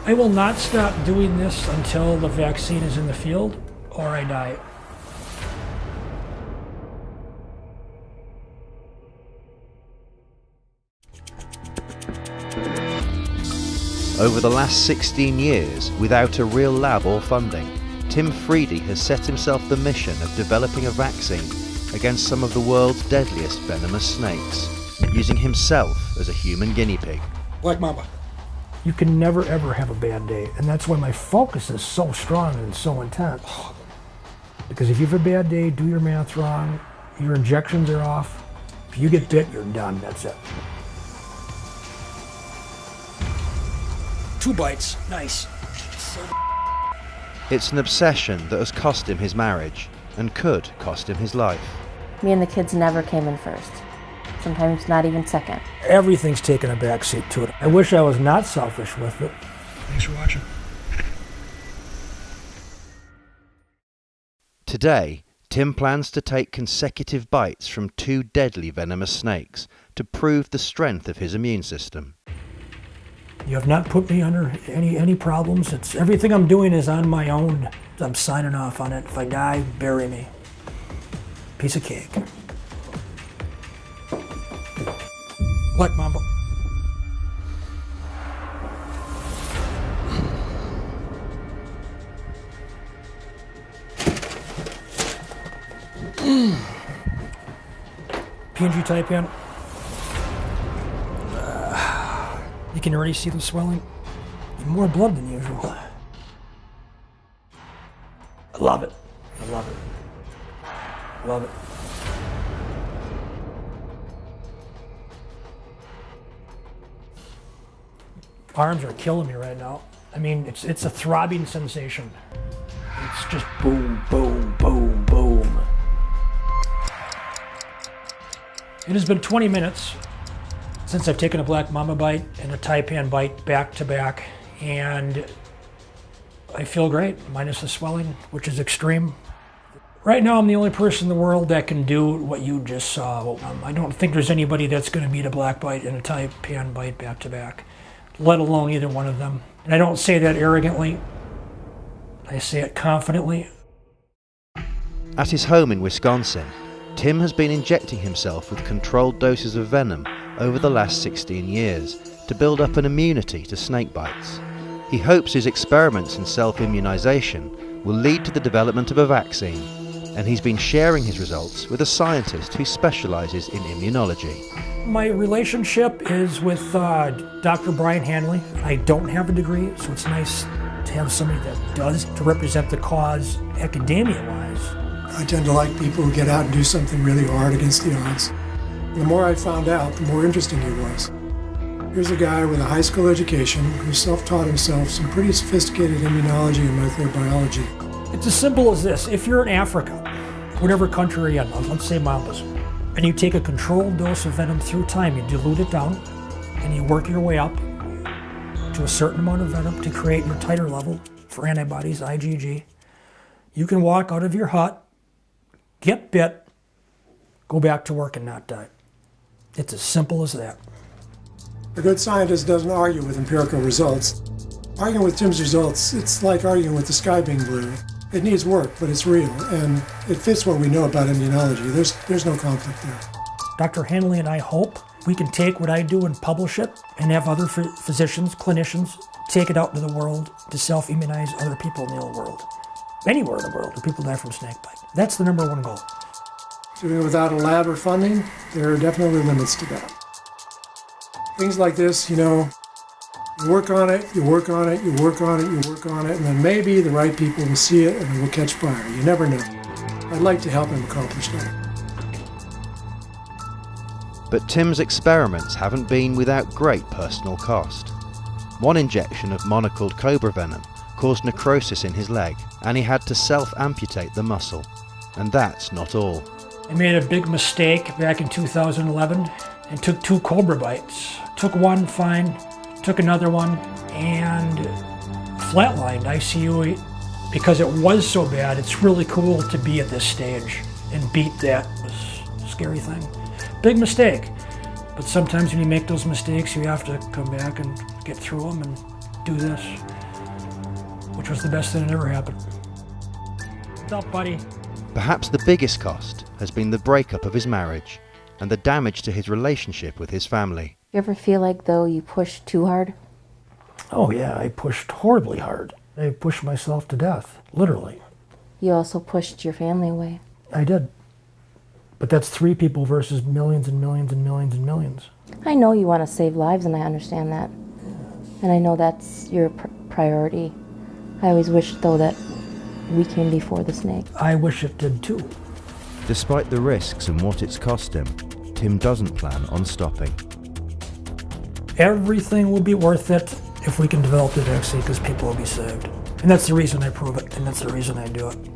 I will not stop doing this until the vaccine is in the field or I die. Over the last 16 years, without a real lab or funding, Tim Freedy has set himself the mission of developing a vaccine against some of the world's deadliest venomous snakes, using himself as a human guinea pig. Black Mamba. You can never ever have a bad day, and that's why my focus is so strong and so intense. Because if you have a bad day, do your math wrong, your injections are off, if you get bit, you're done, that's it. 2 bites, nice. It's an obsession that has cost him his marriage, and could cost him his life. Me and the kids never came in first. Sometimes not even second. Everything's taken a backseat to it. I wish I was not selfish with it. Thanks for watching. Today, Tim plans to take consecutive bites from 2 deadly venomous snakes to prove the strength of his immune system. You have not put me under any problems. It's everything I'm doing is on my own. I'm signing off on it. If I die, bury me. Piece of cake. Black Mamba. PNG Taipan. You can already see the swelling. More blood than usual. I love it. I love it. Love it. Arms are killing me right now. I mean, it's a throbbing sensation. It's just boom, boom, boom, boom. It has been 20 minutes since I've taken a Black Mamba bite and a Taipan bite back to back, and I feel great, minus the swelling, which is extreme. Right now, I'm the only person in the world that can do what you just saw. I don't think there's anybody that's going to beat a black bite and a Taipan bite back to back, let alone either one of them. And I don't say that arrogantly. I say it confidently. At his home in Wisconsin, Tim has been injecting himself with controlled doses of venom over the last 16 years to build up an immunity to snake bites. He hopes his experiments in self-immunization will lead to the development of a vaccine, and he's been sharing his results with a scientist who specializes in immunology. My relationship is with Dr. Brian Hanley. I don't have a degree, so it's nice to have somebody that does to represent the cause academia-wise. I tend to like people who get out and do something really hard against the odds. The more I found out, the more interesting he was. Here's a guy with a high school education who self-taught himself some pretty sophisticated immunology and molecular biology. It's as simple as this. If you're in Africa, whatever country you're in, let's say Mambas, and you take a controlled dose of venom through time, you dilute it down, and you work your way up to a certain amount of venom to create your titer level for antibodies, IgG, you can walk out of your hut, get bit, go back to work and not die. It's as simple as that. A good scientist doesn't argue with empirical results. Arguing with Tim's results, it's like arguing with the sky being blue. It needs work, but it's real, and it fits what we know about immunology. There's no conflict there. Dr. Hanley and I hope we can take what I do and publish it and have other physicians, clinicians, take it out into the world to self-immunize other people in the world. Anywhere in the world where people die from snakebite. That's the #1 goal. Doing it without a lab or funding, there are definitely limits to that. Things like this, you know, you work on it, you work on it, you work on it, you work on it, and then maybe the right people will see it and it will catch fire. You never know. I'd like to help him accomplish that. But Tim's experiments haven't been without great personal cost. One injection of monocled cobra venom caused necrosis in his leg, and he had to self-amputate the muscle. And that's not all. I made a big mistake back in 2011 and took 2 cobra bites. Took one, fine, took another one, and flatlined ICU. Because it was so bad, it's really cool to be at this stage and beat that scary thing. Big mistake, but sometimes when you make those mistakes, you have to come back and get through them and do this, which was the best thing that ever happened. What's up, buddy? Perhaps the biggest cost has been the breakup of his marriage and the damage to his relationship with his family. You ever feel like, though, you pushed too hard? Oh yeah, I pushed horribly hard. I pushed myself to death, literally. You also pushed your family away. I did. But that's 3 people versus millions and millions and millions and millions. I know you want to save lives, and I understand that. And I know that's your priority. I always wish, though, that we came before the snake. I wish it did too. Despite the risks and what it's cost him, Tim doesn't plan on stopping. Everything will be worth it if we can develop the vaccine, because people will be saved. And that's the reason I prove it, and that's the reason I do it.